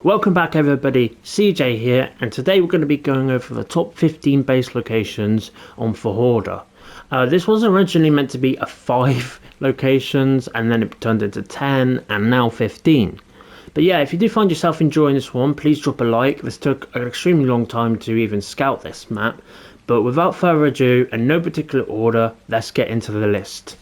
Welcome back everybody, CJ here, and today we're going to be going over the top 15 base locations on Fjordur. This was originally meant to be a 5 locations, and then it turned into 10, and now 15. But yeah, if you do find yourself enjoying this one, please drop a like. This took an extremely long time to even scout this map, but without further ado, and no particular order, let's get into the list.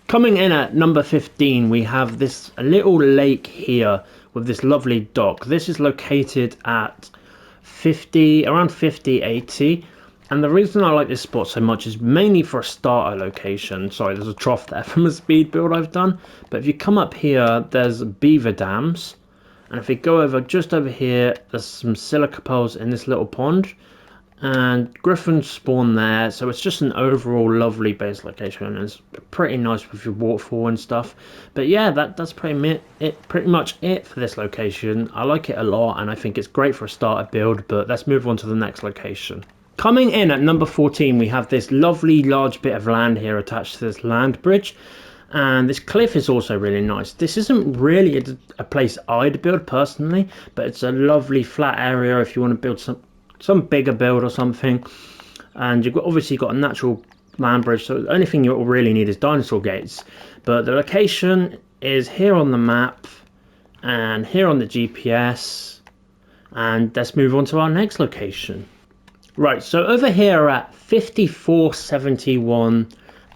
Coming in at number 15, we have this little lake here with this lovely dock. This is located at around 50-80, and the reason I like this spot so much is mainly for a starter location. Sorry, there's a trough there from a speed build I've done, but if you come up here, there's beaver dams, and if we go over just over here, there's some silica pearls in this little pond, and griffins spawn there, so it's just an overall lovely base location. It's pretty nice with your waterfall and stuff. But yeah, that's pretty much it for this location. I like it a lot, and I think it's great for a starter build. But let's move on to the next location. Coming in at number 14, we have this lovely large bit of land here attached to this land bridge, and this cliff is also really nice. This isn't really a place I'd build personally, but it's a lovely flat area if you want to build some bigger build or something. And you've obviously got a natural land bridge, so the only thing you really need is dinosaur gates. But the location is here on the map and here on the GPS, and let's move on to our next location. Right, so over here at 5471,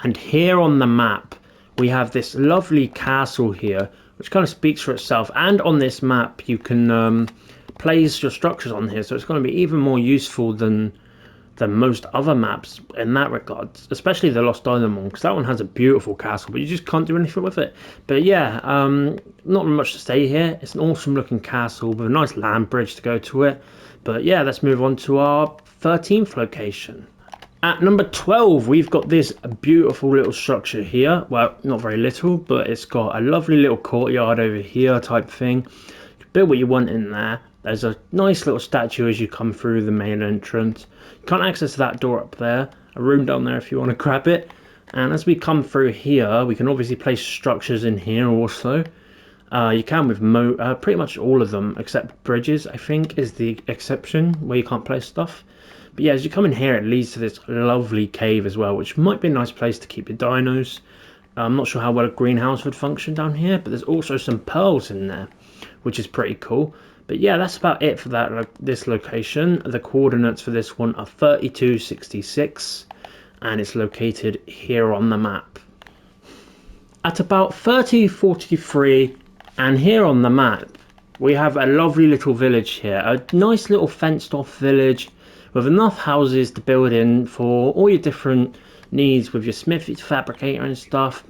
and here on the map we have this lovely castle here, which kind of speaks for itself. And on this map you can place your structures on here, so it's going to be even more useful than most other maps in that regard, especially the Lost Island one, because that one has a beautiful castle, but you just can't do anything with it. But yeah, not much to say here. It's an awesome looking castle with a nice land bridge to go to it. But yeah, let's move on to our 13th location. At number 12, we've got this beautiful little structure here. Well, not very little, but it's got a lovely little courtyard over here type thing. You can build what you want in there. There's a nice little statue as you come through the main entrance. You can't access that door up there. A room down there if you want to grab it. And as we come through here, we can obviously place structures in here also. You can with pretty much all of them, except bridges, I think, is the exception where you can't place stuff. But yeah, as you come in here, it leads to this lovely cave as well, which might be a nice place to keep your dinos. I'm not sure how well a greenhouse would function down here, but there's also some pearls in there, which is pretty cool. But yeah, that's about it for this location. The coordinates for this one are 3266, and it's located here on the map. At about 3043, and here on the map, we have a lovely little village here. A nice little fenced off village with enough houses to build in for all your different needs with your smithy, fabricator and stuff.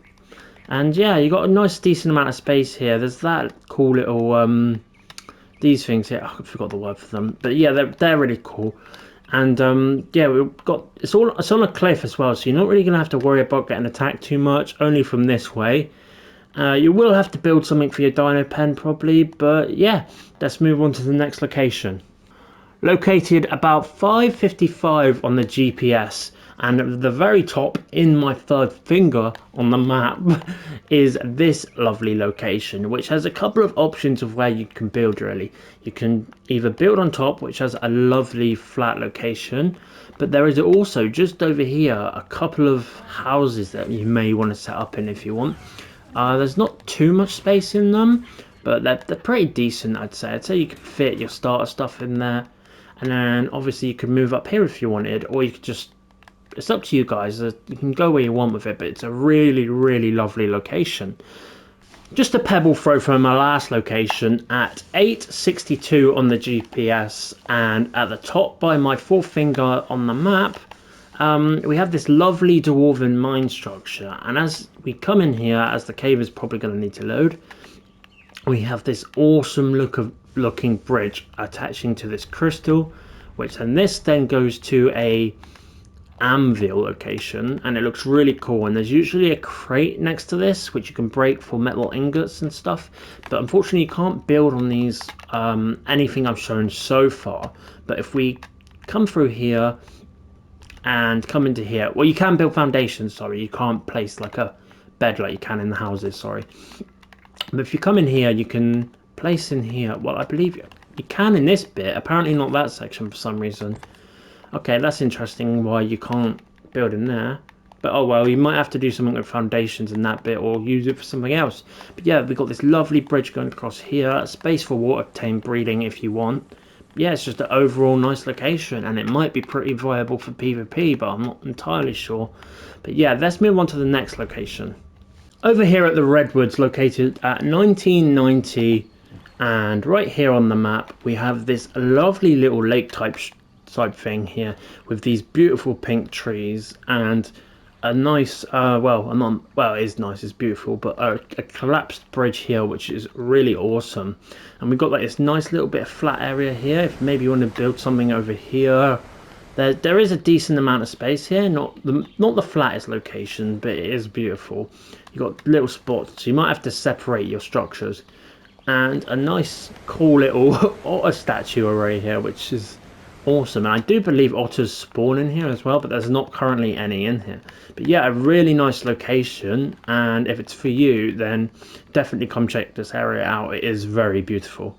And yeah, you got a nice decent amount of space here. There's that cool little these things here, I forgot the word for them, but yeah, they're really cool. And yeah, we've got it's on a cliff as well, so you're not really gonna have to worry about getting attacked too much, only from this way. You will have to build something for your dino pen probably, but yeah, let's move on to the next location. Located about 555 on the GPS, and at the very top in my third finger on the map is this lovely location, which has a couple of options of where you can build really. You can either build on top, which has a lovely flat location, but there is also just over here a couple of houses that you may want to set up in if you want. There's not too much space in them, but they're pretty decent, I'd say. I'd say you could fit your starter stuff in there. And then obviously you could move up here if you wanted, or you could just, it's up to you guys. You can go where you want with it, but it's a really, really lovely location. Just a pebble throw from my last location at 862 on the GPS, and at the top by my fourth finger on the map, we have this lovely Dwarven mine structure. And as we come in here, as the cave is probably going to need to load, we have this awesome looking bridge attaching to this crystal, which then goes to a anvil location, and it looks really cool. And there's usually a crate next to this which you can break for metal ingots and stuff, but unfortunately you can't build on these anything I've shown so far. But if we come through here and come into here, well, you can build foundations, sorry, you can't place like a bed like you can in the houses, sorry. But if you come in here, you can place in here. Well, I believe you can in this bit. Apparently not that section for some reason. Okay, that's interesting why you can't build in there. But oh well, you might have to do something with foundations in that bit or use it for something else. But yeah, we've got this lovely bridge going across here. Space for water tame breeding if you want. Yeah, it's just an overall nice location, and it might be pretty viable for PvP, but I'm not entirely sure. But yeah, let's move on to the next location. Over here at the Redwoods, located at 1990, and right here on the map, we have this lovely little lake type thing here with these beautiful pink trees and a nice, well, it is nice, it's beautiful, but a collapsed bridge here, which is really awesome. And we've got like this nice little bit of flat area here. If maybe you want to build something over here, there is a decent amount of space here. Not the flattest location, but it is beautiful. You've got little spots, so you might have to separate your structures. And a nice, cool little otter statue array here, which is awesome. And I do believe otters spawn in here as well, but there's not currently any in here. But yeah, a really nice location, and if it's for you, then definitely come check this area out. It is very beautiful.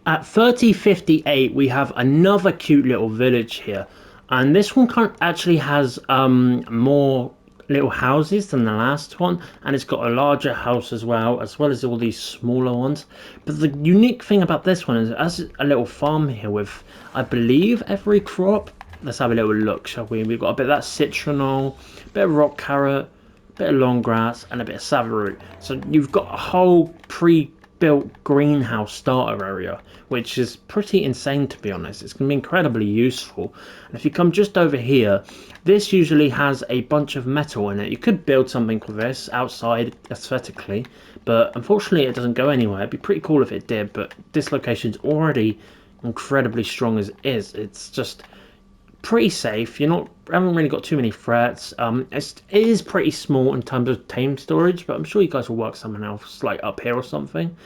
At 3058, we have another cute little village here, and this one actually has more little houses than the last one, and it's got a larger house as well as all these smaller ones. But the unique thing about this one is it has a little farm here with, I believe, every crop. Let's have a little look, shall we? We've got a bit of that citronal, a bit of rock carrot, a bit of long grass, and a bit of savoroot. So you've got a whole pre-built greenhouse starter area, which is pretty insane, to be honest. It's going to be incredibly useful. And if you come just over here, this usually has a bunch of metal in it. You could build something with this outside aesthetically, but unfortunately it doesn't go anywhere. It'd be pretty cool if it did, but this location's already incredibly strong as it is. It's just pretty safe. Haven't really got too many threats. It is pretty small in terms of tame storage, but I'm sure you guys will work something else like up here or something.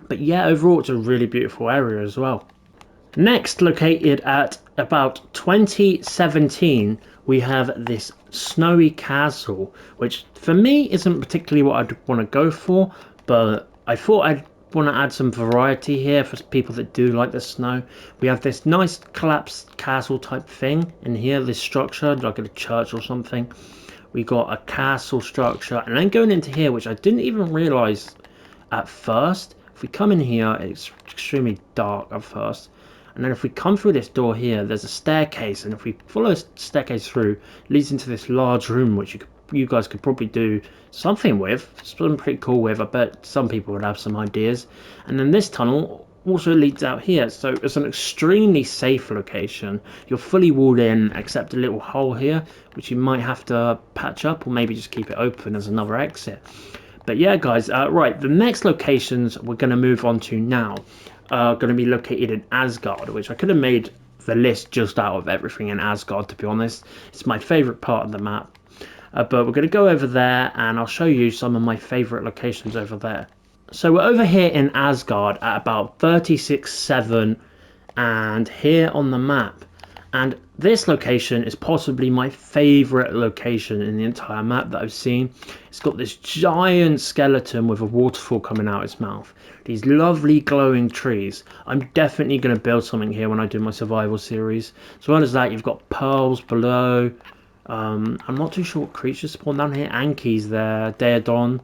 But yeah, overall it's a really beautiful area as well. Next, located at about 2017, we have this snowy castle, which for me isn't particularly what I'd want to go for, but I thought I'd want to add some variety here for people that do like the snow. We have this nice collapsed castle type thing in here, this structure like a church or something. We got a castle structure, and then going into here, which I didn't even realize at first. If we come in here, it's extremely dark at first, and then if we come through this door here, there's a staircase, and if we follow the staircase through, it leads into this large room, which you guys could probably do something with, something pretty cool with. I bet some people would have some ideas. And then this tunnel also leads out here, so it's an extremely safe location. You're fully walled in except a little hole here, which you might have to patch up or maybe just keep it open as another exit. But yeah, guys, right, the next locations we're going to move on to now are going to be located in Asgard, which I could have made the list just out of everything in Asgard, to be honest. It's my favourite part of the map. But we're going to go over there, and I'll show you some of my favourite locations over there. So we're over here in Asgard at about 36.7, and here on the map. And this location is possibly my favourite location in the entire map that I've seen. It's got this giant skeleton with a waterfall coming out its mouth. These lovely glowing trees. I'm definitely going to build something here when I do my survival series. As well as that, you've got pearls below. I'm not too sure what creatures spawn down here. Anki's there, Daedon.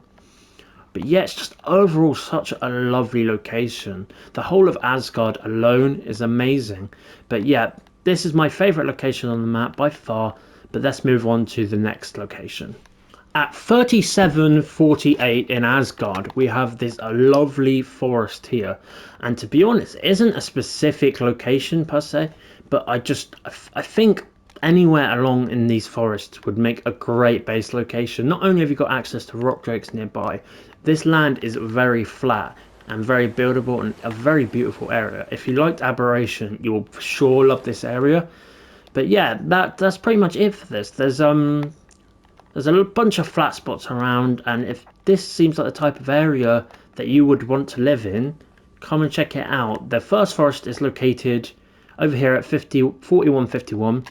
But yeah, it's just overall such a lovely location. The whole of Asgard alone is amazing. But yeah, this is my favourite location on the map by far. But let's move on to the next location. At 3748 in Asgard, we have this lovely forest here. And to be honest, it isn't a specific location per se, but I think anywhere along in these forests would make a great base location. Not only have you got access to rock drakes nearby, this land is very flat and very buildable and a very beautiful area. If you liked Aberration, you will for sure love this area. But yeah, that's pretty much it for this. There's a bunch of flat spots around, and if this seems like the type of area that you would want to live in, come and check it out. The first forest is located over here at 4151.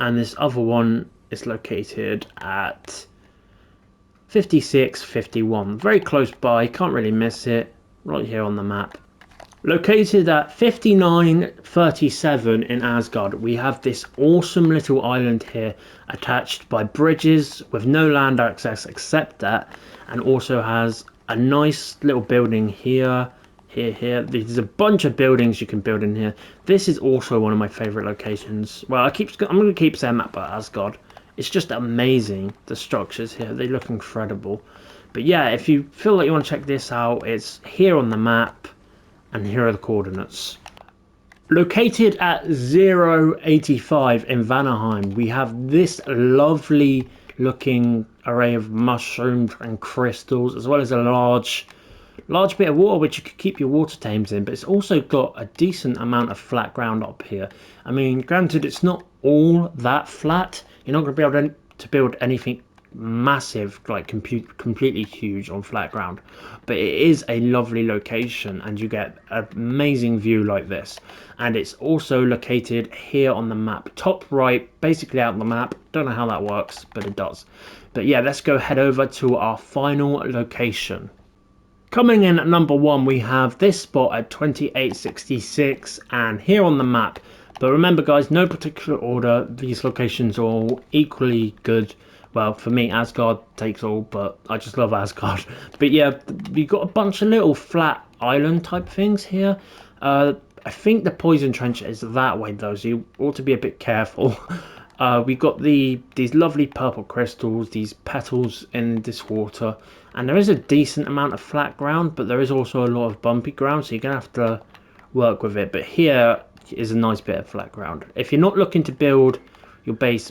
And this other one is located at 5651. Very close by, can't really miss it. right here on the map. Located at 5937 in Asgard, we have this awesome little island here attached by bridges with no land access except that, and also has a nice little building here, here. There's a bunch of buildings you can build in here. This is also one of my favorite locations. Well, I'm going to keep saying that about Asgard. It's just amazing, the structures here. They look incredible. But yeah, if you feel like you want to check this out, it's here on the map. And here are the coordinates. Located at 085 in Vanaheim, we have this lovely looking array of mushrooms and crystals, as well as a large bit of water which you could keep your water tames in, but it's also got a decent amount of flat ground up here. I mean, granted, it's not all that flat. You're not going to be able to build anything massive, like completely huge on flat ground, but it is a lovely location and you get an amazing view like this. And it's also located here on the map, top right, basically out on the map. Don't know how that works, but it does. But yeah, let's go head over to our final location. Coming in at number 1, we have this spot at 2866, and here on the map. But remember guys, no particular order, these locations are all equally good. Well, for me, Asgard takes all, but I just love Asgard. But yeah, we've got a bunch of little flat island type things here. I think the poison trench is that way though, so you ought to be a bit careful. We've got these lovely purple crystals, these petals in this water. And there is a decent amount of flat ground, but there is also a lot of bumpy ground, so you're going to have to work with it. But here is a nice bit of flat ground. If you're not looking to build your base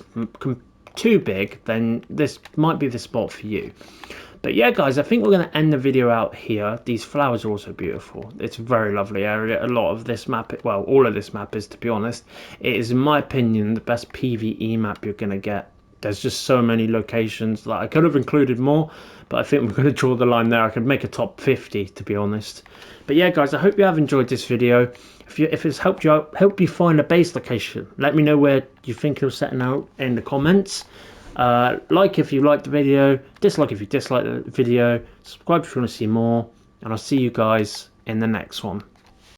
too big, then this might be the spot for you. But yeah guys, I think we're going to end the video out here. These flowers are also beautiful. It's a very lovely area. A lot of this map, well, all of this map is, to be honest. It is, in my opinion, the best PvE map you're going to get. There's just so many locations that I could have included more, but I think we're going to draw the line there. I could make a top 50, to be honest. But yeah guys, I hope you have enjoyed this video. If it's helped you out, help you find a base location, let me know where you think of setting out in the comments. Like if you liked the video, dislike if you dislike the video, subscribe if you want to see more, and I'll see you guys in the next one.